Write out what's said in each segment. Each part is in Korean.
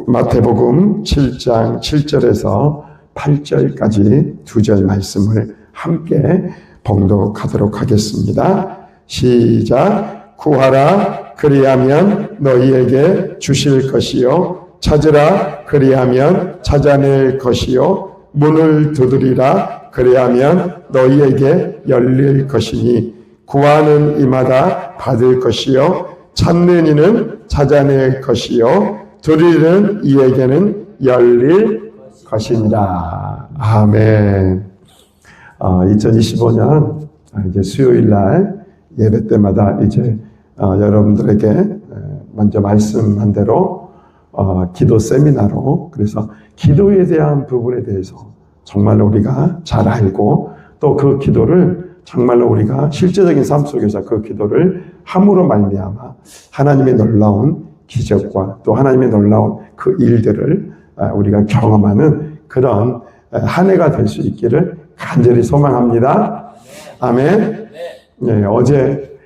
마태복음 7장 7절에서 8절까지 2절 말씀을 함께 봉독하도록 하겠습니다. 시작. 구하라 그리하면 너희에게 주실 것이요 찾으라 그리하면 찾아낼 것이요 문을 두드리라 그리하면 너희에게 열릴 것이니 구하는 이마다 받을 것이요 찾는 이는 찾아낼 것이요 두드리는 이에게는 열릴 것이니라. 아멘. 2025년 이제 수요일 날 예배 때마다 이제 여러분들에게 먼저 말씀한 대로 기도 세미나로, 그래서 기도에 대한 부분에 대해서 정말로 우리가 잘 알고 또 그 기도를 정말로 우리가 실제적인 삶 속에서 그 기도를 함으로 말미암아 하나님의 놀라운 기적과 또 하나님의 놀라운 그 일들을 우리가 경험하는 그런 한 해가 될 수 있기를 간절히 소망합니다. 아멘. 네, 어제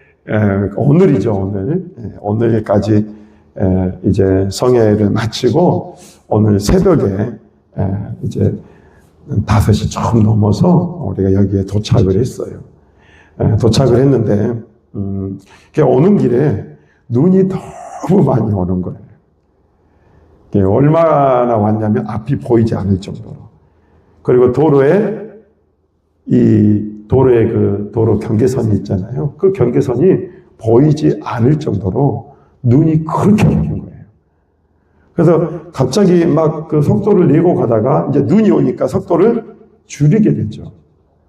오늘이죠. 오늘까지 이제 성회를 마치고 오늘 새벽에 이제 5시 좀 넘어서 우리가 여기에 도착을 했어요. 도착을 했는데 오는 길에 눈이 너무 많이 오는 거예요. 얼마나 왔냐면 앞이 보이지 않을 정도로. 그리고 도로에 그 도로 경계선이 있잖아요. 그 경계선이 보이지 않을 정도로 눈이 그렇게 오는 거예요. 그래서 갑자기 막 그 속도를 내고 가다가 이제 눈이 오니까 속도를 줄이게 되죠.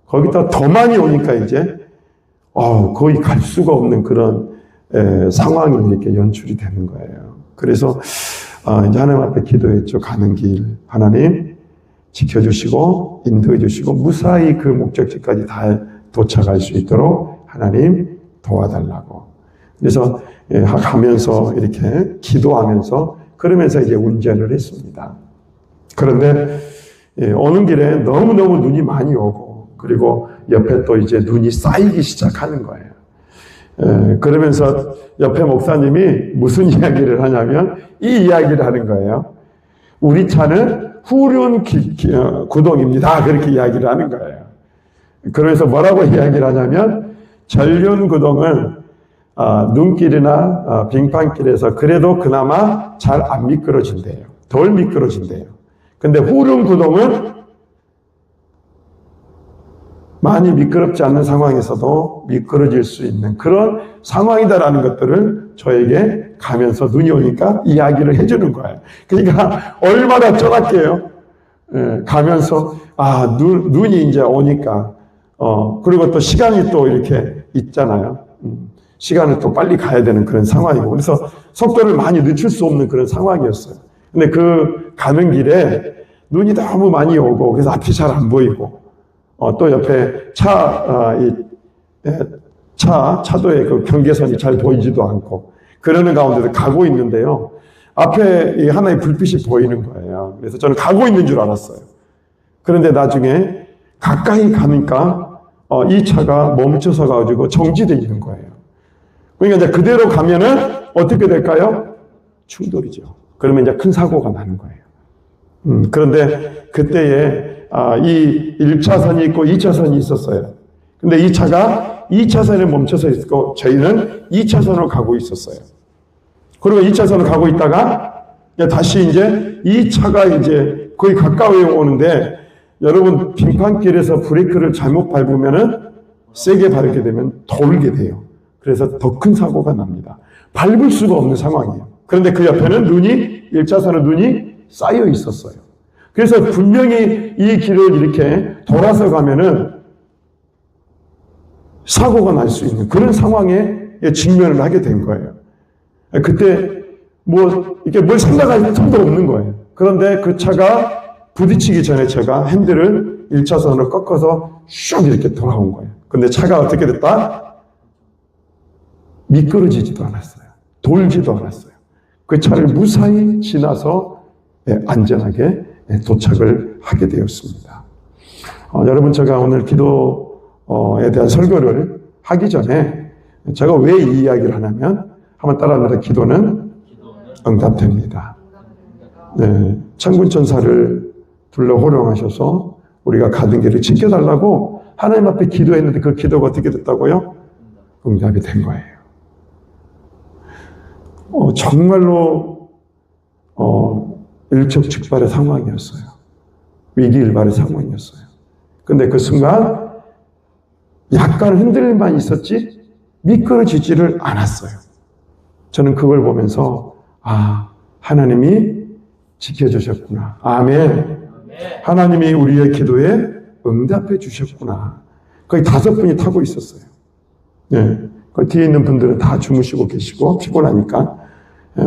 거기다 더 많이 오니까 이제 거의 갈 수가 없는 그런 상황이 이렇게 연출이 되는 거예요. 그래서 이제 하나님 앞에 기도했죠. 가는 길 하나님 지켜주시고 인도해 주시고 무사히 그 목적지까지 다 도착할 수 있도록 하나님 도와달라고. 그래서 가면서 이렇게 기도하면서 그러면서 이제 운전을 했습니다. 그런데 오는 길에 너무너무 눈이 많이 오고 그리고 옆에 또 이제 눈이 쌓이기 시작하는 거예요. 그러면서 옆에 목사님이 무슨 이야기를 하냐면 이 이야기를 하는 거예요. 우리 차는 후륜 구동입니다. 그렇게 이야기를 하는 거예요. 그래서 뭐라고 이야기를 하냐면 전륜 구동은 눈길이나 빙판길에서 그래도 그나마 잘 안 미끄러진대요. 덜 미끄러진대요. 근데 후륜 구동은 많이 미끄럽지 않는 상황에서도 미끄러질 수 있는 그런 상황이다라는 것들을 저에게 가면서 눈이 오니까 이야기를 해주는 거예요. 그러니까 얼마나 쫄았게요. 가면서 눈이 이제 오니까 그리고 또 시간이 또 이렇게 있잖아요. 시간을 또 빨리 가야 되는 그런 상황이고 그래서 속도를 많이 늦출 수 없는 그런 상황이었어요. 근데 그 가는 길에 눈이 너무 많이 오고 그래서 앞이 잘 안 보이고 또 옆에 차도의 그 경계선이 잘 보이지도 않고 그러는 가운데서 가고 있는데요. 앞에 하나의 불빛이 보이는 거예요. 그래서 저는 가고 있는 줄 알았어요. 그런데 나중에 가까이 가니까 이 차가 멈춰서 가지고 정지되어 있는 거예요. 그러니까 이제 그대로 가면은 어떻게 될까요? 충돌이죠. 그러면 이제 큰 사고가 나는 거예요. 그런데 그때에 이 1차선이 있고 2차선이 있었어요. 근데 이 차가 2차선에 멈춰서 있고 저희는 2차선으로 가고 있었어요. 그리고 2차선으로 가고 있다가 다시 이제 이 차가 이제 거의 가까이 오는데 여러분 빙판길에서 브레이크를 잘못 밟으면은 세게 밟게 되면 돌게 돼요. 그래서 더 큰 사고가 납니다. 밟을 수가 없는 상황이에요. 그런데 그 옆에는 1차선의 눈이 쌓여 있었어요. 그래서 분명히 이 길을 이렇게 돌아서 가면은 사고가 날 수 있는 그런 상황에 직면을 하게 된 거예요. 그때 이렇게 뭘 생각할 틈도 없는 거예요. 그런데 그 차가 부딪히기 전에 제가 핸들을 1차선으로 꺾어서 슉 이렇게 돌아온 거예요. 근데 차가 어떻게 됐다? 미끄러지지도 않았어요. 돌지도 않았어요. 그 차를 무사히 지나서 안전하게 도착을 하게 되었습니다. 여러분 제가 오늘 기도에 대한 설교를 하기 전에 제가 왜 이 이야기를 하냐면 한번 따라합니다. 기도는 응답됩니다. 네, 천군 천사를 불러 호령하셔서 우리가 가던 길을 지켜달라고 하나님 앞에 기도했는데 그 기도가 어떻게 됐다고요? 응답이 된 거예요. 정말로 일촉즉발의 상황이었어요. 위기일발의 상황이었어요. 근데 그 순간 약간 흔들림만 있었지 미끄러지지를 않았어요. 저는 그걸 보면서 하나님이 지켜주셨구나. 아멘. 하나님이 우리의 기도에 응답해 주셨구나. 거의 5분이 타고 있었어요. 네. 그 뒤에 있는 분들은 다 주무시고 계시고 피곤하니까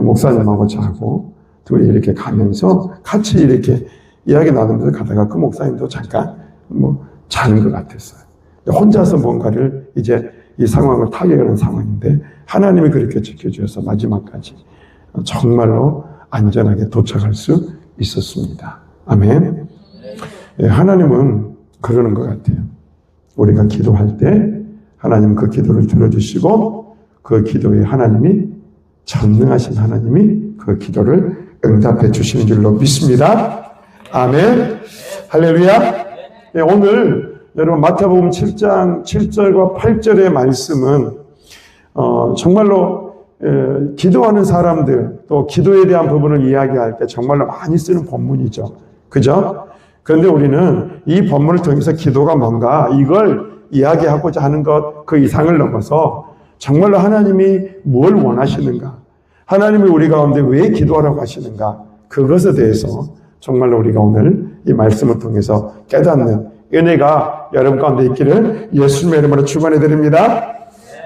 목사님하고 자고 둘이 이렇게 가면서 같이 이렇게 이야기 나누면서 가다가 그 목사님도 잠깐 자는 것 같았어요. 혼자서 뭔가를 이제 이 상황을 타개하는 상황인데 하나님이 그렇게 지켜주셔서 마지막까지 정말로 안전하게 도착할 수 있었습니다. 아멘. 하나님은 그러는 것 같아요. 우리가 기도할 때 하나님 그 기도를 들어주시고 그 기도에 하나님이 전능하신 하나님이 그 기도를 응답해 주시는 줄로 믿습니다. 아멘. 할렐루야. 오늘 여러분 마태복음 7장 7절과 8절의 말씀은 정말로 기도하는 사람들 또 기도에 대한 부분을 이야기할 때 정말로 많이 쓰는 본문이죠. 그죠? 그런데 우리는 이 본문을 통해서 기도가 뭔가 이걸 이야기하고자 하는 것 그 이상을 넘어서 정말로 하나님이 뭘 원하시는가, 하나님이 우리 가운데 왜 기도하라고 하시는가, 그것에 대해서 정말로 우리가 오늘 이 말씀을 통해서 깨닫는 은혜가 여러분 가운데 있기를 예수님의 이름으로 축원해 드립니다.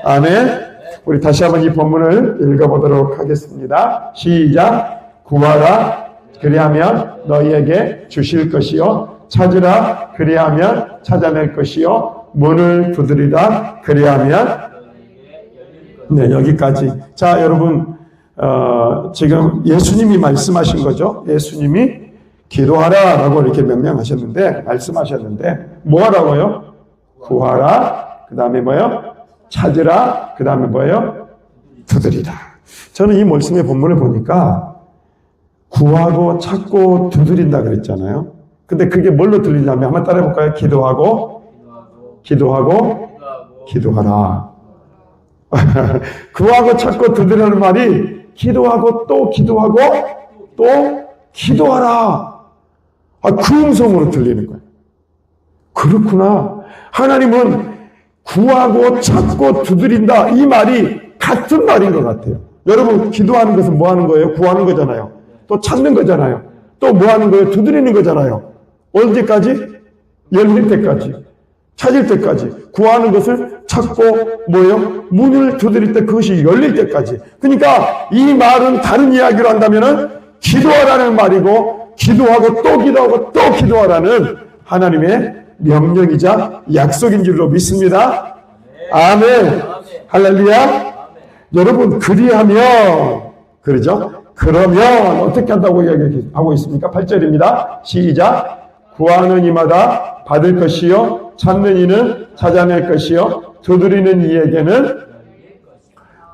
아멘. 우리 다시 한번 이 본문을 읽어보도록 하겠습니다. 시작. 구하라 그리하면 너희에게 주실 것이요 찾으라 그리하면 찾아낼 것이요 문을 두드리라 그리하면. 네, 여기까지. 자, 여러분 지금 예수님이 말씀하신 거죠. 예수님이 기도하라 라고 이렇게 명령하셨는데 말씀하셨는데 뭐 하라고요? 구하라, 그 다음에 뭐요? 찾으라, 그 다음에 뭐예요? 두드리라. 저는 이 말씀의 본문을 보니까 구하고 찾고 두드린다 그랬잖아요. 근데 그게 뭘로 들리냐면 한번 따라해 볼까요? 기도하라. 구하고 찾고 두드리라는 말이 기도하고 또 기도하고 또 기도하라. 그 음성으로 들리는 거예요. 그렇구나. 하나님은 구하고 찾고 두드린다. 이 말이 같은 말인 것 같아요. 여러분 기도하는 것은 뭐 하는 거예요? 구하는 거잖아요. 또 찾는 거잖아요. 또 뭐 하는 거예요? 두드리는 거잖아요. 언제까지? 열릴 때까지. 찾을 때까지. 구하는 것을 찾고 뭐예요? 문을 두드릴 때 그것이 열릴 때까지. 그러니까 이 말은 다른 이야기로 한다면은 기도하라는 말이고 기도하고 또 기도하고 또 기도하라는 하나님의 명령이자 약속인 줄로 믿습니다. 아멘. 할렐루야. 여러분 그리하면 그러죠? 그러면 어떻게 한다고 이야기하고 있습니까? 8절입니다. 시작. 구하는 이마다 받을 것이요 찾는 이는 찾아낼 것이요 두드리는 이에게는.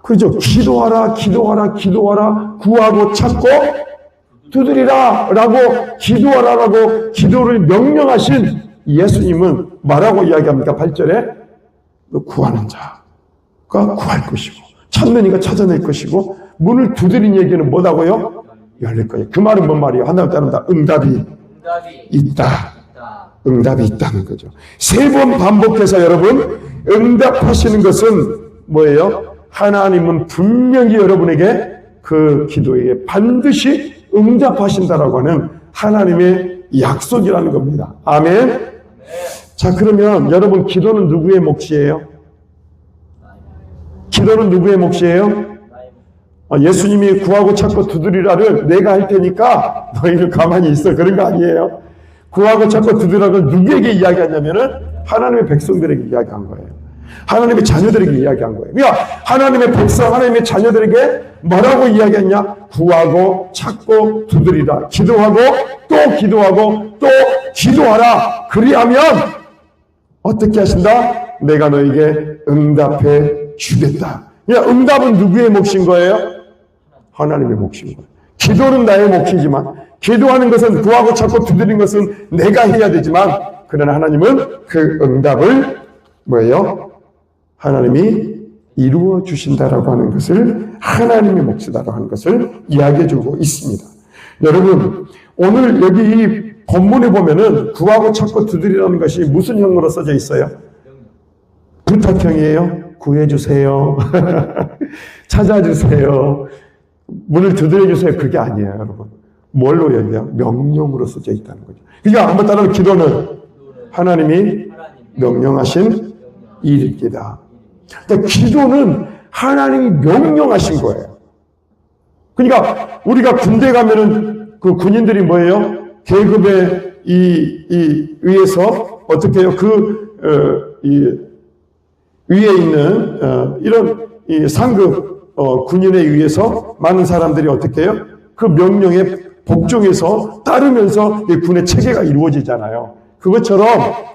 그죠? 기도하라 구하고 찾고 두드리라 라고 기도하라 라고 기도를 명령하신 예수님은 뭐라고 이야기합니까? 8절에 구하는 자가 구할 것이고 찾는 이가 찾아낼 것이고 문을 두드린 얘기는 뭐다고요? 열릴 거예요. 그 말은 뭔 말이에요? 하나님 따릅니다. 응답이 있다. 응답이 있다는 거죠. 3번 반복해서 여러분 응답하시는 것은 뭐예요? 하나님은 분명히 여러분에게 그 기도에 반드시 응답하신다라고 하는 하나님의 약속이라는 겁니다. 아멘. 자, 그러면 여러분 기도는 누구의 몫이에요? 기도는 누구의 몫이에요? 예수님이 구하고 찾고 두드리라를 내가 할 테니까 너희는 가만히 있어. 그런 거 아니에요. 구하고 찾고 두드리라를 누구에게 이야기하냐면은 하나님의 백성들에게 이야기한 거예요. 하나님의 자녀들에게 이야기한 거예요. 그러니까 하나님의 백성, 하나님의 자녀들에게 뭐라고 이야기했냐? 구하고 찾고 두드리라. 기도하고 또 기도하라. 그리하면 어떻게 하신다? 내가 너에게 응답해 주겠다. 그러니까 응답은 누구의 몫인 거예요? 하나님의 몫인 거예요. 기도는 나의 몫이지만 기도하는 것은 구하고 찾고 두드리는 것은 내가 해야 되지만 그러나 하나님은 그 응답을 뭐예요? 하나님이 이루어 주신다라고 하는 것을 하나님의 몫이다라고 하는 것을 이야기해 주고 있습니다. 여러분, 오늘 여기 이 본문에 보면은 구하고 찾고 두드리라는 것이 무슨 형으로 써져 있어요? 부탁형이에요. 구해주세요. 찾아주세요. 문을 두드려주세요. 그게 아니에요, 여러분. 뭘로 얘기해요? 명령으로 써져 있다는 거죠. 그러니까 한번 따라서 기도는 하나님이 명령하신 일입니다. 그러니까 기도는 하나님이 명령하신 거예요. 그러니까 우리가 군대 가면은 그 군인들이 뭐예요? 계급에 의해서 어떻게 해요? 위에 있는 이런 상급 군인에 의해서 많은 사람들이 어떻게 해요? 그 명령에 복종해서 따르면서 이 군의 체계가 이루어지잖아요. 그것처럼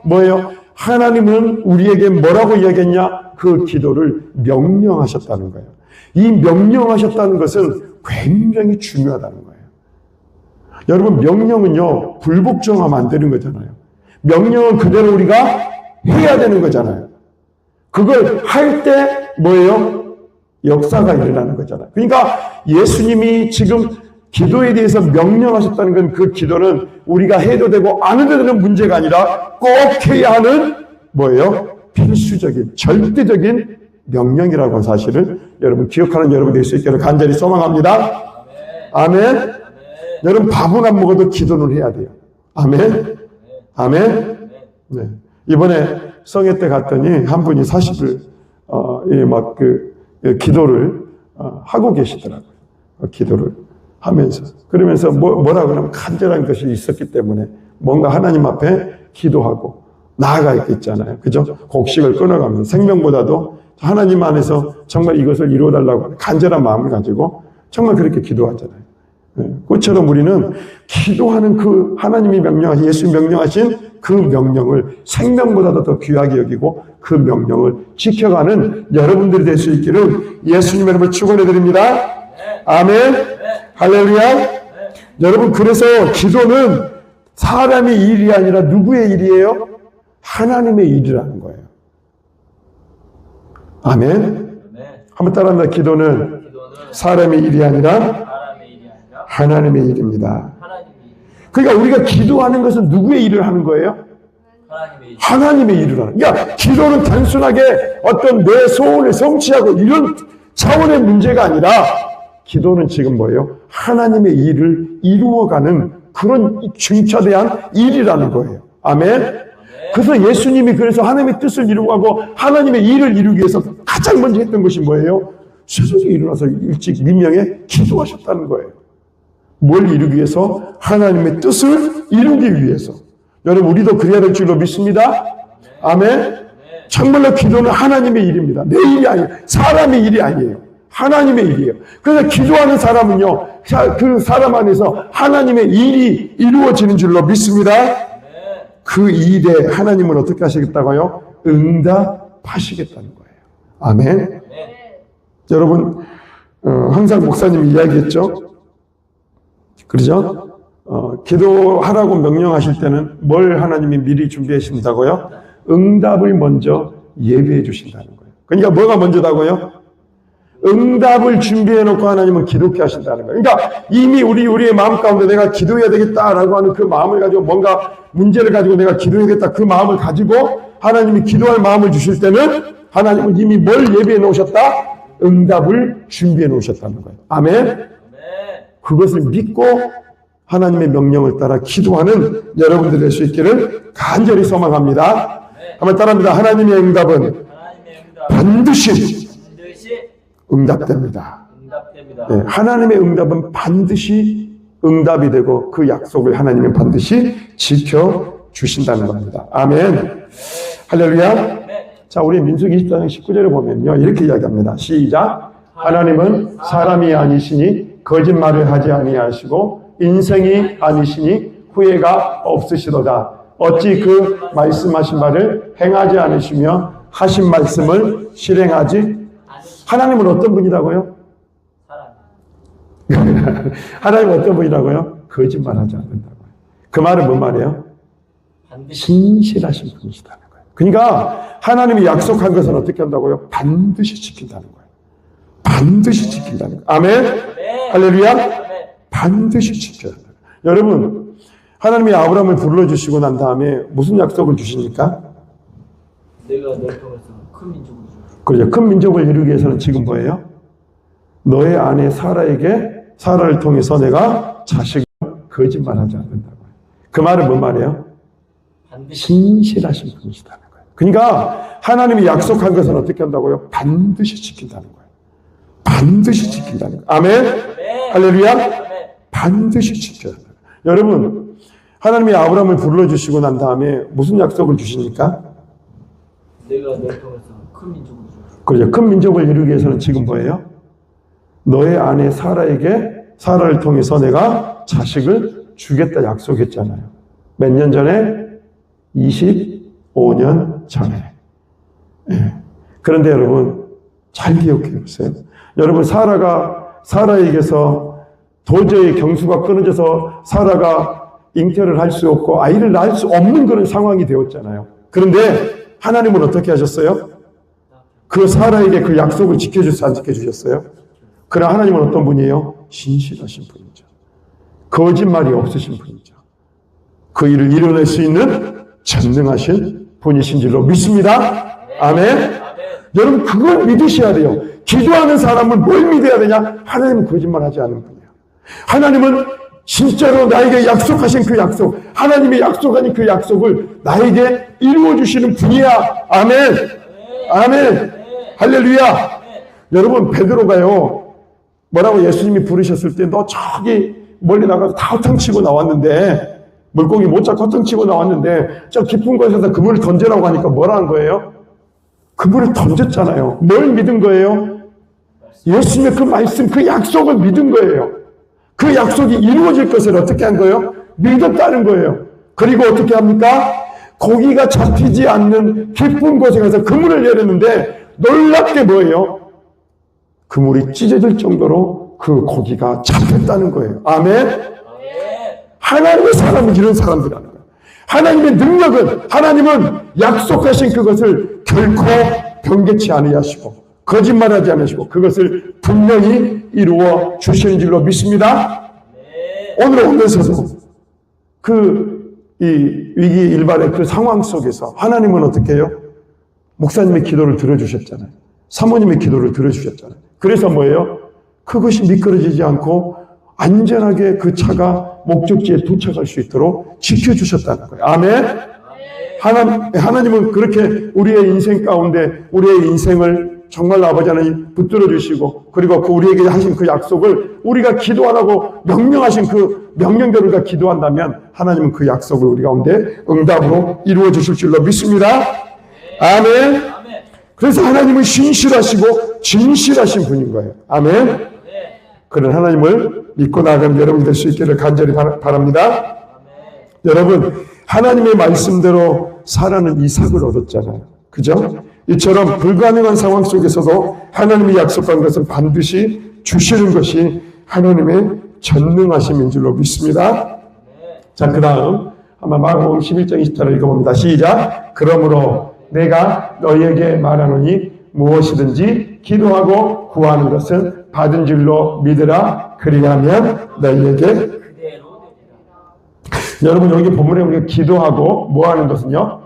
뭐예요? 하나님은 우리에게 뭐라고 이야기했냐? 그 기도를 명령하셨다는 거예요. 이 명령하셨다는 것은 굉장히 중요하다는 거예요. 여러분, 명령은요, 불복종하면 안 되는 거잖아요. 명령은 그대로 우리가 해야 되는 거잖아요. 그걸 할 때 뭐예요? 역사가 일어나는 거잖아요. 그러니까 예수님이 지금 기도에 대해서 명령하셨다는 건 그 기도는 우리가 해도 되고 안 해도 되는 문제가 아니라 꼭 해야 하는 뭐예요? 필수적인, 절대적인 명령이라고 하는 사실을 여러분 기억하는 여러분 될 수 있기를 간절히 소망합니다. 아멘. 아멘. 여러분 밥은 안 먹어도 기도는 해야 돼요. 아멘. 아멘. 네. 이번에 성회 때 갔더니 한 분이 40일 기도를 하고 계시더라고요. 기도를 하면서 그러면서 뭐라 그러면 간절한 것이 있었기 때문에 뭔가 하나님 앞에 기도하고 나아가 있겠잖아요. 그죠? 곡식을 끊어가면서 생명보다도 하나님 안에서 정말 이것을 이루어달라고 하는 간절한 마음을 가지고 정말 그렇게 기도하잖아요. 그것처럼 우리는 기도하는 그 하나님이 명령하신, 예수 명령하신 그 명령을 생명보다도 더 귀하게 여기고 그 명령을 지켜가는 여러분들이 될 수 있기를 예수님의 이름으로 축원해 드립니다. 아멘. 할렐루야. 여러분, 그래서 기도는 사람의 일이 아니라 누구의 일이에요? 하나님의 일이라는 거예요. 아멘. 한번 따라합니다. 기도는 사람의 일이 아니라 하나님의 일입니다. 그러니까 우리가 기도하는 것은 누구의 일을 하는 거예요? 하나님의 일을 하는. 그러니까 기도는 단순하게 어떤 내 소원을 성취하고 이런 차원의 문제가 아니라 기도는 지금 뭐예요? 하나님의 일을 이루어가는 그런 중차대한 일이라는 거예요. 아멘. 그래서 예수님이 그래서 하나님의 뜻을 이루고 하나님의 일을 이루기 위해서 가장 먼저 했던 것이 뭐예요? 새벽에 일어나서 일찍 민명에 기도하셨다는 거예요. 뭘 이루기 위해서? 하나님의 뜻을 이루기 위해서. 여러분, 우리도 그래야 될 줄로 믿습니다. 아멘. 정말로 기도는 하나님의 일입니다. 내 일이 아니에요. 사람의 일이 아니에요. 하나님의 일이에요. 그래서 기도하는 사람은요, 그 사람 안에서 하나님의 일이 이루어지는 줄로 믿습니다. 그 일에 하나님은 어떻게 하시겠다고요? 응답하시겠다는 거예요. 아멘. 여러분, 항상 목사님이 이야기했죠. 그러죠? 기도하라고 명령하실 때는 뭘 하나님이 미리 준비해 주신다고요? 응답을 먼저 예비해 주신다는 거예요. 그러니까 뭐가 먼저다고요? 응답을 준비해 놓고 하나님은 기도케 하신다는 거예요. 그러니까 이미 우리의 마음 가운데 내가 기도해야 되겠다라고 하는 그 마음을 가지고 뭔가 문제를 가지고 내가 기도해야겠다 그 마음을 가지고 하나님이 기도할 마음을 주실 때는 하나님은 이미 뭘 예비해 놓으셨다? 응답을 준비해 놓으셨다는 거예요. 아멘. 그것을 믿고 하나님의 명령을 따라 기도하는 여러분들 될 수 있기를 간절히 소망합니다. 한번 따라합니다. 하나님의 응답은 반드시 응답됩니다. 네, 하나님의 응답은 반드시 응답이 되고 그 약속을 하나님은 반드시 지켜주신다는 겁니다. 아멘. 할렐루야. 자, 우리 민수기 24장 19절에 보면요, 이렇게 이야기합니다. 시작. 하나님은 사람이 아니시니 거짓말을 하지 아니하시고 인생이 아니시니 후회가 없으시도다. 어찌 그 말씀하신 바를 행하지 않으시며 하신 말씀을 실행하지? 하나님은 어떤 분이라고요? 하나님은 어떤 분이라고요? 거짓말하지 않는다고. 그 말은 뭔 말이에요? 신실하신 분이시다는 거예요. 그러니까 하나님이 약속한 것은 어떻게 한다고요? 반드시 지킨다는 거예요. 반드시 지킨다는 거예요. 아멘? 할렐루야? 반드시 지켜야 돼요. 여러분, 하나님이 아브라함을 불러주시고 난 다음에 무슨 약속을 주십니까? 내가 널 통해서 큰 민족을 줄. 그렇죠. 큰 민족을 이루기 위해서는 지금 뭐예요? 너의 아내 사라를 통해서 내가 자식을 거짓말하지 않는다고. 그 말은 뭔 말이에요? 신실하신 분이시다는 거예요. 그러니까 하나님이 약속한 것은 어떻게 한다고요? 반드시 지킨다는 거예요. 반드시 지킨다는 거예요. 아멘? 할렐루야? 반드시 지켜야 돼요. 여러분, 하나님이 아브라함을 불러주시고 난 다음에 무슨 약속을 주십니까? 내가 널 통해서 큰 민족을 줄. 그렇죠. 큰 민족을 이루기 위해서는 지금 뭐예요? 너의 아내 사라를 통해서 내가 자식을 주겠다 약속했잖아요. 몇 년 전에? 25년 전에. 예. 그런데 여러분, 잘 기억해 보세요. 여러분, 사라에게서 도저히 경수가 끊어져서 사라가 잉태를 할 수 없고 아이를 낳을 수 없는 그런 상황이 되었잖아요. 그런데 하나님은 어떻게 하셨어요? 그 사라에게 그 약속을 지켜주셔서 안 지켜주셨어요? 그러나 하나님은 어떤 분이에요? 신실하신 분이죠. 거짓말이 없으신 분이죠. 그 일을 이뤄낼 수 있는 전능하신 분이신 줄로 믿습니다. 아멘. 여러분, 그걸 믿으셔야 돼요. 기도하는 사람은 뭘 믿어야 되냐? 하나님은 거짓말하지 않는 분이에요. 하나님은 진짜로 나에게 약속하신 그 약속, 하나님이 약속하신 그 약속을 나에게 이루어주시는 분이야. 아멘. 아멘. 할렐루야. 여러분, 베드로가요, 뭐라고 예수님이 부르셨을 때 너 저기 멀리 나가서 다 허탕치고 나왔는데, 물고기 못 잡고 허탕치고 나왔는데 저 깊은 곳에서 그물을 던지라고 하니까 뭐라 한 거예요? 그물을 던졌잖아요. 뭘 믿은 거예요? 예수님의 그 말씀, 그 약속을 믿은 거예요. 그 약속이 이루어질 것을 어떻게 한 거예요? 믿었다는 거예요. 그리고 어떻게 합니까? 고기가 잡히지 않는 깊은 곳에 가서 그물을 내렸는데 놀랍게 뭐예요? 그물이 찢어질 정도로 그 고기가 잡혔다는 거예요. 아멘. 하나님의 사람은 이런 사람들이라는 거예요. 하나님의 능력은, 하나님은 약속하신 그것을 결코 변개치 않으시고 거짓말하지 않으시고 그것을 분명히 이루어 주시는 줄로 믿습니다. 오늘 오면서도 이 위기 일발의 그 상황 속에서 하나님은 어떻게 해요? 목사님의 기도를 들어주셨잖아요. 사모님의 기도를 들어주셨잖아요. 그래서 뭐예요? 그것이 미끄러지지 않고 안전하게 그 차가 목적지에 도착할 수 있도록 지켜주셨다는 거예요. 아멘. 하나님은 그렇게 우리의 인생 가운데 우리의 인생을 정말 아버지 하나님 붙들어 주시고, 그리고 그 우리에게 하신 그 약속을 우리가 기도하라고 명령하신 그 명령대로 우리가 기도한다면 하나님은 그 약속을 우리 가운데 응답으로 이루어 주실 줄로 믿습니다. 아멘. 그래서 하나님은 신실하시고 진실하신 분인 거예요. 아멘. 그런 하나님을 믿고 나가는 여러분 될 수 있기를 간절히 바랍니다. 여러분, 하나님의 말씀대로 사라는 이삭을 얻었잖아요. 그죠? 이처럼 불가능한 상황 속에서도 하나님이 약속한 것을 반드시 주시는 것이 하나님의 전능하심인 줄로 믿습니다. 자, 그 다음 한번 마가복음 11장 20절을 읽어봅니다. 시작. 그러므로 내가 너희에게 말하노니 무엇이든지 기도하고 구하는 것은 받은 줄로 믿으라. 그리하면 너희에게. 여러분, 여기 본문에 우리가 기도하고 뭐 하는 것은요?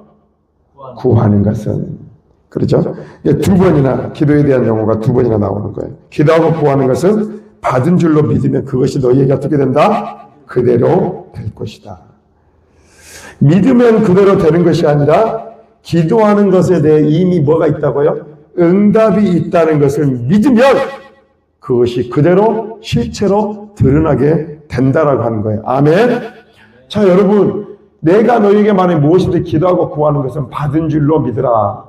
구하는 것은. 그렇죠? 두 번이나 기도에 대한 용어가 두 번이나 나오는 거예요. 기도하고 구하는 것은 받은 줄로 믿으면 그것이 너희에게 어떻게 된다? 그대로 될 것이다. 믿으면 그대로 되는 것이 아니라 기도하는 것에 대해 이미 뭐가 있다고요? 응답이 있다는 것을 믿으면 그것이 그대로 실체로 드러나게 된다라고 하는 거예요. 아멘. 자, 여러분, 내가 너에게 말해 무엇이든 기도하고 구하는 것은 받은 줄로 믿으라.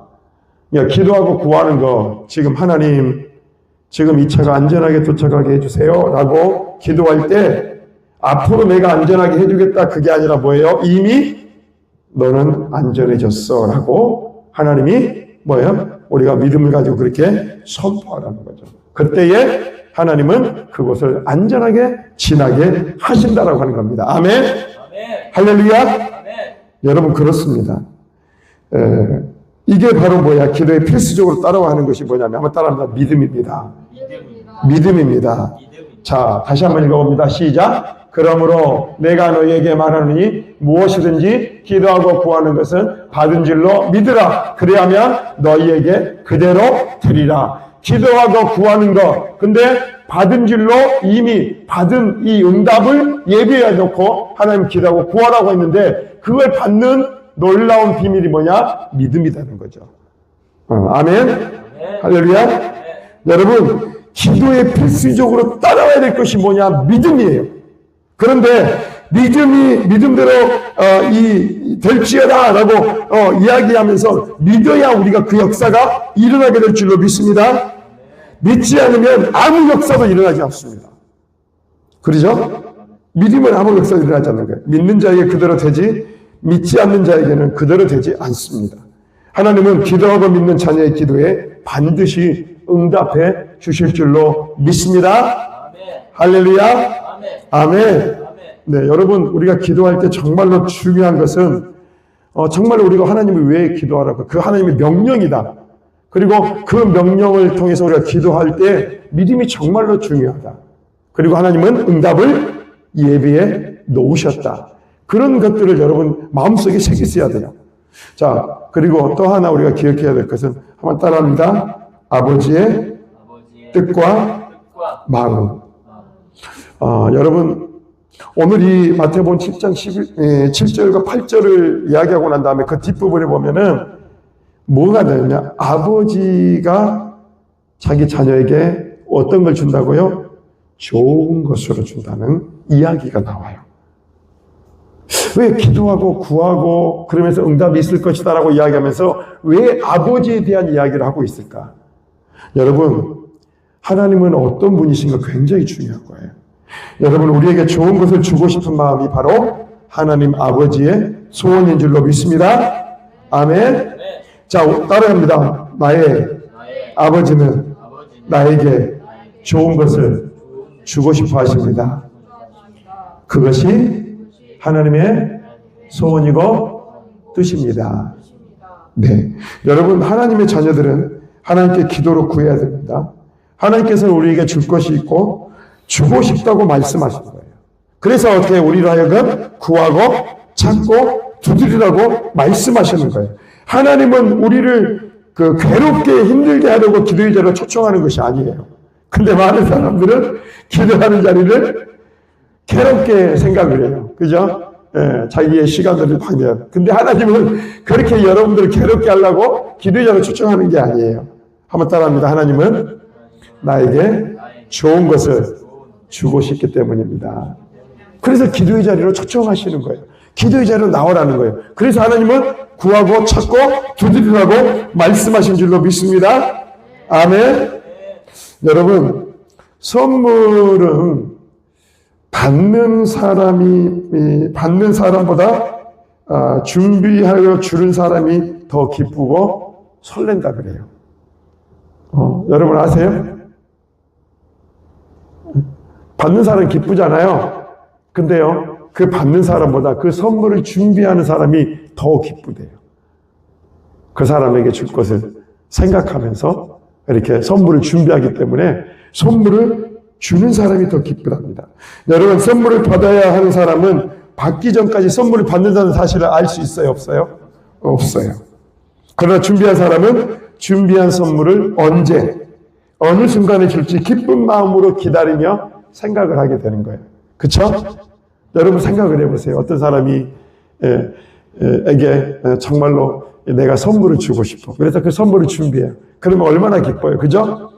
기도하고 구하는 거, 지금 하나님, 지금 이 차가 안전하게 도착하게 해주세요 라고 기도할 때 앞으로 내가 안전하게 해주겠다 그게 아니라 뭐예요? 이미 너는 안전해졌어 라고 하나님이 뭐예요? 우리가 믿음을 가지고 그렇게 선포하라는 거죠. 그때에 하나님은 그곳을 안전하게 지나게 하신다라고 하는 겁니다. 아멘. 아멘. 할렐루야. 아멘. 여러분 그렇습니다. 이게 바로 뭐야? 기도에 필수적으로 따라와 하는 것이 뭐냐면 한번 따라합니다. 믿음입니다. 믿음입니다. 자, 다시 한번 읽어봅니다. 시작. 그러므로 내가 너희에게 말하노니 무엇이든지 기도하고 구하는 것은 받은 줄로 믿으라. 그래야면 너희에게 그대로 되리라. 기도하고 구하는 것. 근데 받은 줄로 이미 받은 이 응답을 예비해 놓고 하나님 기도하고 구하라고 했는데 그걸 받는 놀라운 비밀이 뭐냐? 믿음이라는 거죠. 아멘. 할렐루야. 여러분, 기도에 필수적으로 따라와야 될 것이 뭐냐? 믿음이에요. 그런데 믿음대로 될지어다라고 이야기하면서 믿어야 우리가 그 역사가 일어나게 될 줄로 믿습니다. 믿지 않으면 아무 역사도 일어나지 않습니다. 그렇죠? 믿으면 아무 역사도 일어나지 않는 거예요. 믿는 자에게 그대로 되지 믿지 않는 자에게는 그대로 되지 않습니다. 하나님은 기도하고 믿는 자녀의 기도에 반드시 응답해 주실 줄로 믿습니다. 아멘. 할렐루야. 아멘. 아멘. 네, 여러분 우리가 기도할 때 정말로 중요한 것은 정말로 우리가 하나님을 왜 기도하라고 그 하나님의 명령이다. 그리고 그 명령을 통해서 우리가 기도할 때 믿음이 정말로 중요하다. 그리고 하나님은 응답을 예비해 놓으셨다. 그런 것들을 여러분 마음속에 새기셔야 돼요. 자, 그리고 또 하나 우리가 기억해야 될 것은 한번 따라합니다. 아버지의 뜻과 마음. 여러분 오늘 이 마태복음 7장 7절과 8절을 이야기하고 난 다음에 그 뒷부분에 보면은 뭐가 되느냐? 아버지가 자기 자녀에게 어떤 걸 준다고요? 좋은 것으로 준다는 이야기가 나와요. 왜 기도하고 구하고 그러면서 응답이 있을 것이다 라고 이야기하면서 왜 아버지에 대한 이야기를 하고 있을까? 여러분, 하나님은 어떤 분이신가 굉장히 중요한 거예요. 여러분, 우리에게 좋은 것을 주고 싶은 마음이 바로 하나님 아버지의 소원인 줄로 믿습니다. 아멘. 자, 따라합니다. 나의 아버지는 나에게 좋은 것을 주고 싶어 하십니다. 그것이 하나님의 소원이고 뜻입니다. 네. 여러분, 하나님의 자녀들은 하나님께 기도로 구해야 됩니다. 하나님께서는 우리에게 줄 것이 있고 주고 싶다고 말씀하신 거예요. 그래서 어떻게 우리로 하여금 구하고 찾고 두드리라고 말씀하시는 거예요. 하나님은 우리를 괴롭게 힘들게 하려고 기도의 자리로 초청하는 것이 아니에요. 근데 많은 사람들은 기도하는 자리를 괴롭게 생각을 해요. 그죠? 예, 자기의 시간들을 방해하는. 근데 하나님은 그렇게 여러분들을 괴롭게 하려고 기도의 자리로 초청하는 게 아니에요. 한번 따라합니다. 하나님은 나에게 좋은 것을 주고 싶기 때문입니다. 그래서 기도의 자리로 초청하시는 거예요. 기도의 자리로 나오라는 거예요. 그래서 하나님은 구하고 찾고 두드리라고 말씀하신 줄로 믿습니다. 아멘. 여러분, 선물은 받는 사람보다 준비하여 주는 사람이 더 기쁘고 설렌다 그래요. 여러분 아세요? 받는 사람 기쁘잖아요. 근데요, 그 받는 사람보다 그 선물을 준비하는 사람이 더 기쁘대요. 그 사람에게 줄 것을 생각하면서 이렇게 선물을 준비하기 때문에 선물을 주는 사람이 더 기쁘답니다. 여러분, 선물을 받아야 하는 사람은 받기 전까지 선물을 받는다는 사실을 알 수 있어요? 없어요? 없어요. 그러나 준비한 사람은 준비한 선물을 언제, 어느 순간에 줄지 기쁜 마음으로 기다리며 생각을 하게 되는 거예요. 그쵸? 여러분 생각을 해보세요. 어떤 사람이 에게 정말로 내가 선물을 주고 싶어. 그래서 그 선물을 준비해요. 그러면 얼마나 기뻐요. 그죠?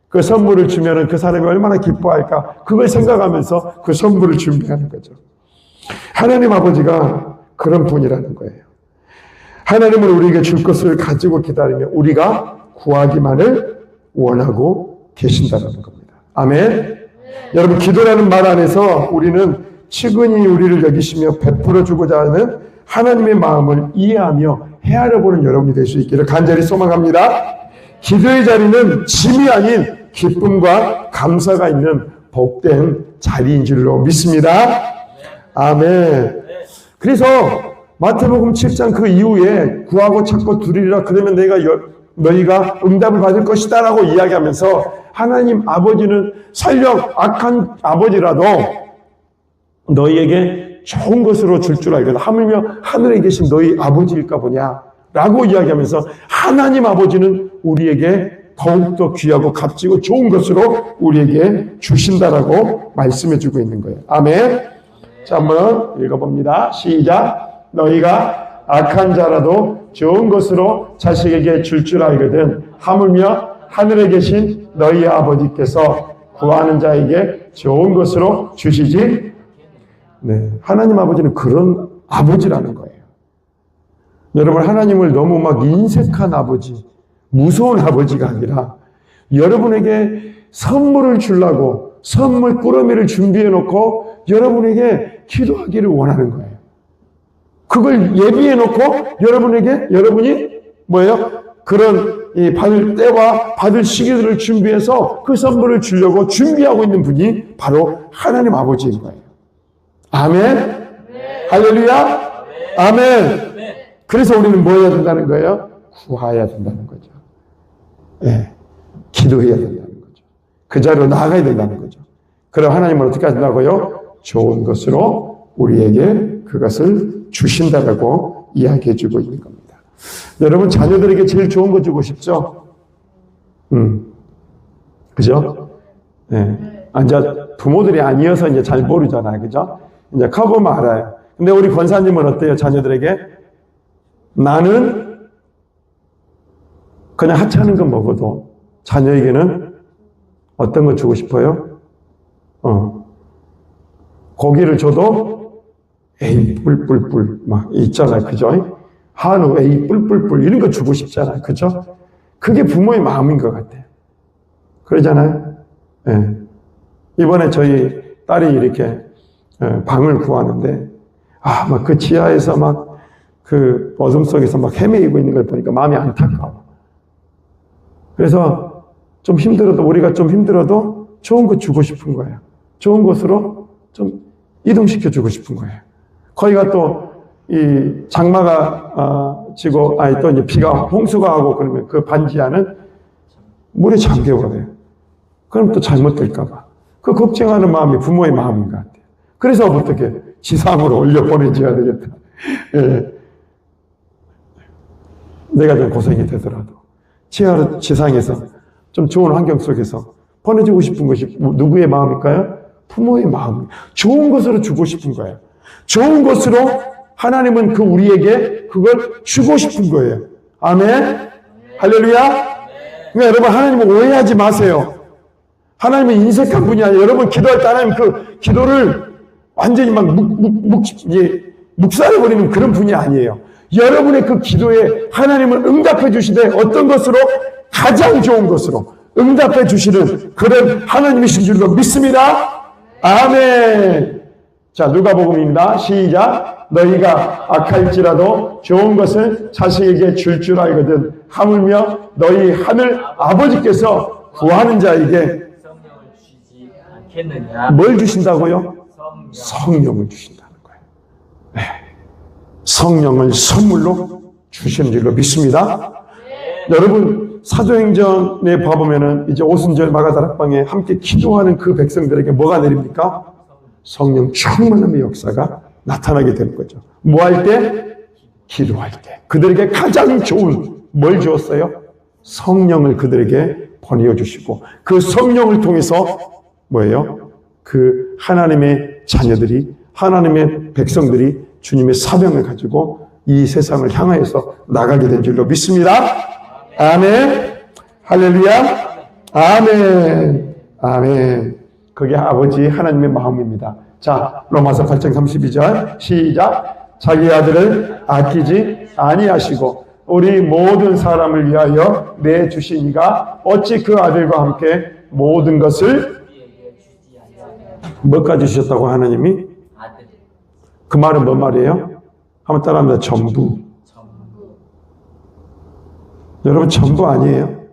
그 선물을 주면은 그 사람이 얼마나 기뻐할까? 그걸 생각하면서 그 선물을 준비하는 거죠. 하나님 아버지가 그런 분이라는 거예요. 하나님은 우리에게 줄 것을 가지고 기다리며 우리가 구하기만을 원하고 계신다는 겁니다. 아멘. 여러분, 기도라는 말 안에서 우리는 측은히 우리를 여기시며 베풀어 주고자 하는 하나님의 마음을 이해하며 헤아려 보는 여러분이 될 수 있기를 간절히 소망합니다. 기도의 자리는 짐이 아닌 기쁨과 감사가 있는 복된 자리인 줄로 믿습니다. 아멘. 그래서 마태복음 7장 그 이후에 구하고 찾고 두리라 그러면 너희가 응답을 받을 것이다 라고 이야기하면서 하나님 아버지는 설령 악한 아버지라도 너희에게 좋은 것으로 줄 줄 알거든. 하물며 하늘에 계신 너희 아버지일까 보냐 라고 이야기하면서 하나님 아버지는 우리에게 더욱더 귀하고 값지고 좋은 것으로 우리에게 주신다라고 말씀해 주고 있는 거예요. 아멘. 자, 한번 읽어봅니다. 시작. 너희가 악한 자라도 좋은 것으로 자식에게 줄 알거든. 하물며 하늘에 계신 너희 아버지께서 구하는 자에게 좋은 것으로 주시지. 네, 하나님 아버지는 그런 아버지라는 거예요. 여러분, 하나님을 너무 막 인색한 아버지, 무서운 아버지가 아니라 여러분에게 선물을 주려고 선물 꾸러미를 준비해 놓고 여러분에게 기도하기를 원하는 거예요. 그걸 예비해 놓고 여러분이 뭐예요? 그런 받을 때와 받을 시기들을 준비해서 그 선물을 주려고 준비하고 있는 분이 바로 하나님 아버지인 거예요. 아멘. 네. 할렐루야. 네. 아멘. 네. 그래서 우리는 뭐 해야 된다는 거예요? 구해야 된다는 거죠. 네. 기도해야 된다는 거죠. 그 자리로 나아가야 된다는 거죠. 그럼 하나님은 어떻게 하신다고요? 좋은 것으로 우리에게 그것을 주신다라고 이야기해 주고 있는 겁니다. 여러분, 자녀들에게 제일 좋은 거 주고 싶죠? 그죠? 네. 이제 부모들이 아니어서 이제 잘 모르잖아요. 그죠? 이제 커보면 알아요. 근데 우리 권사님은 어때요? 자녀들에게? 나는 그냥 하찮은 거 먹어도 자녀에게는 어떤 거 주고 싶어요? 고기를 줘도 에이 뿔뿔뿔 막 있잖아요. 그죠? 한우 에이 뿔뿔뿔 이런 거 주고 싶잖아요. 그죠? 그게 부모의 마음인 것 같아요. 그러잖아요. 네. 이번에 저희 딸이 이렇게 방을 구하는데 막 그 지하에서 막 그 어둠 속에서 막 헤매이고 있는 걸 보니까 마음이 안타까워. 그래서 좀 힘들어도 우리가 좀 힘들어도 좋은 거 주고 싶은 거예요. 좋은 곳으로 좀 이동시켜 주고 싶은 거예요. 거기가 또 이 장마가 지고 또 이제 비가 홍수가 하고 그러면 그 반지하는 물에 잠겨버려요. 그럼 또 잘못될까 봐. 그 걱정하는 마음이 부모의 마음인 것 같아요. 그래서 어떻게 지상으로 올려 보내줘야 되겠다. 예. 내가 좀 고생이 되더라도 지상에서 좀 좋은 환경 속에서 보내주고 싶은 것이 누구의 마음일까요? 부모의 마음. 좋은 것으로 주고 싶은 거예요. 좋은 것으로 하나님은 우리에게 그걸 주고 싶은 거예요. 아멘. 할렐루야. 그러니까 여러분, 하나님을 오해하지 마세요. 하나님은 인색한 분이 아니에요. 여러분 기도할 때 하나님 그 기도를 완전히 막 묵살해버리는 그런 분이 아니에요. 여러분의 그 기도에 하나님은 응답해 주시되 어떤 것으로? 가장 좋은 것으로 응답해 주시는 그런 하나님이신 줄로 믿습니다. 아멘. 자, 누가복음입니다. 시작. 너희가 악할지라도 좋은 것을 자식에게 줄 알거든. 하물며 너희 하늘 아버지께서 구하는 자에게 성령을 주시지 않겠느냐. 뭘 주신다고요? 성령을 주신다는 거예요. 네. 성령을 선물로 주시는 줄로 믿습니다. 네. 여러분, 사도행전에 봐보면은 이제 오순절 마가다락방에 함께 기도하는 그 백성들에게 뭐가 내립니까? 성령 충만함의 역사가 나타나게 되는 거죠. 뭐 할 때? 기도할 때. 그들에게 가장 좋은 뭘 주었어요? 성령을 그들에게 보내어 주시고 그 성령을 통해서 뭐예요? 그 하나님의 자녀들이, 하나님의 백성들이 주님의 사명을 가지고 이 세상을 향하여서 나가게 된 줄로 믿습니다. 아멘. 할렐루야. 아멘. 아멘. 그게 아버지 하나님의 마음입니다. 자, 로마서 8장 32절 시작. 자기 아들을 아끼지 아니하시고 우리 모든 사람을 위하여 내주시니가 어찌 그 아들과 함께 모든 것을 뭐까지 주셨다고 하나님이? 그 말은 뭔 말이에요? 한번 따라합니다. 전부. 여러분, 전부 아니에요?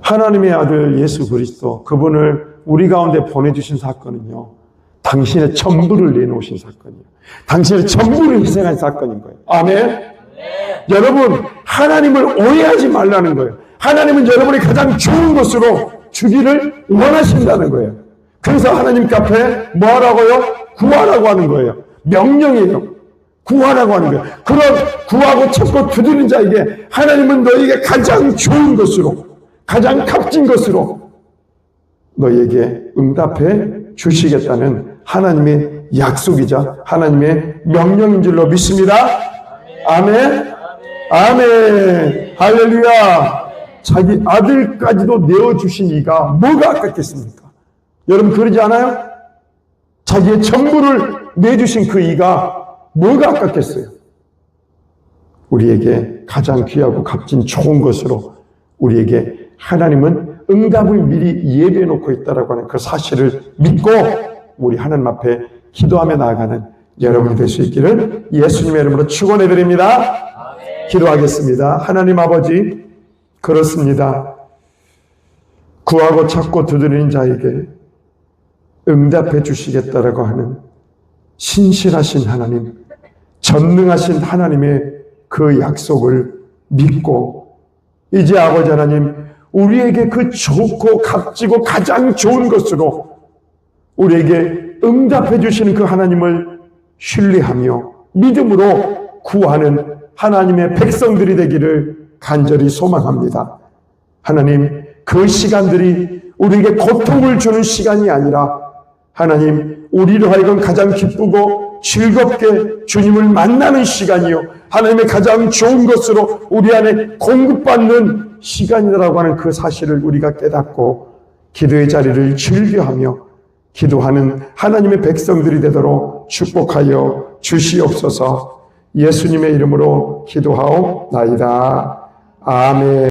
하나님의 아들 예수 그리스도, 그분을 우리 가운데 보내주신 사건은요, 당신의 전부를 내놓으신 사건이에요. 당신의 전부를 희생한 사건인 거예요. 아멘. 여러분, 하나님을 오해하지 말라는 거예요. 하나님은 여러분이 가장 좋은 것으로 주기를 원하신다는 거예요. 그래서 하나님 앞에 뭐 하라고요? 구하라고 하는 거예요. 명령이에요. 구하라고 하는 거예요. 그런 구하고 찾고 두드리는 자에게 하나님은 너에게 가장 좋은 것으로, 가장 값진 것으로 너에게 응답해 주시겠다는 하나님의 약속이자 하나님의 명령인 줄로 믿습니다. 아멘. 아멘. 할렐루야. 자기 아들까지도 내어주신 이가 뭐가 아깝겠습니까? 여러분 그러지 않아요? 자기의 전부를 내주신 그 이가 뭐가 아깝겠어요? 우리에게 가장 귀하고 값진 좋은 것으로 우리에게 하나님은 응답을 미리 예배해 놓고 있다라고 하는 그 사실을 믿고 우리 하나님 앞에 기도하며 나아가는 여러분이 될 수 있기를 예수님의 이름으로 축원해 드립니다. 기도하겠습니다. 하나님 아버지, 그렇습니다. 구하고 찾고 두드리는 자에게 응답해 주시겠다라고 하는 신실하신 하나님, 전능하신 하나님의 그 약속을 믿고 이제 아버지 하나님, 우리에게 그 좋고 값지고 가장 좋은 것으로 우리에게 응답해 주시는 그 하나님을 신뢰하며 믿음으로 구하는 하나님의 백성들이 되기를 간절히 소망합니다. 하나님, 그 시간들이 우리에게 고통을 주는 시간이 아니라 하나님, 우리로 하여금 가장 기쁘고 즐겁게 주님을 만나는 시간이요, 하나님의 가장 좋은 것으로 우리 안에 공급받는 시간이라고 하는 그 사실을 우리가 깨닫고 기도의 자리를 즐겨하며 기도하는 하나님의 백성들이 되도록 축복하여 주시옵소서. 예수님의 이름으로 기도하옵나이다. 아멘.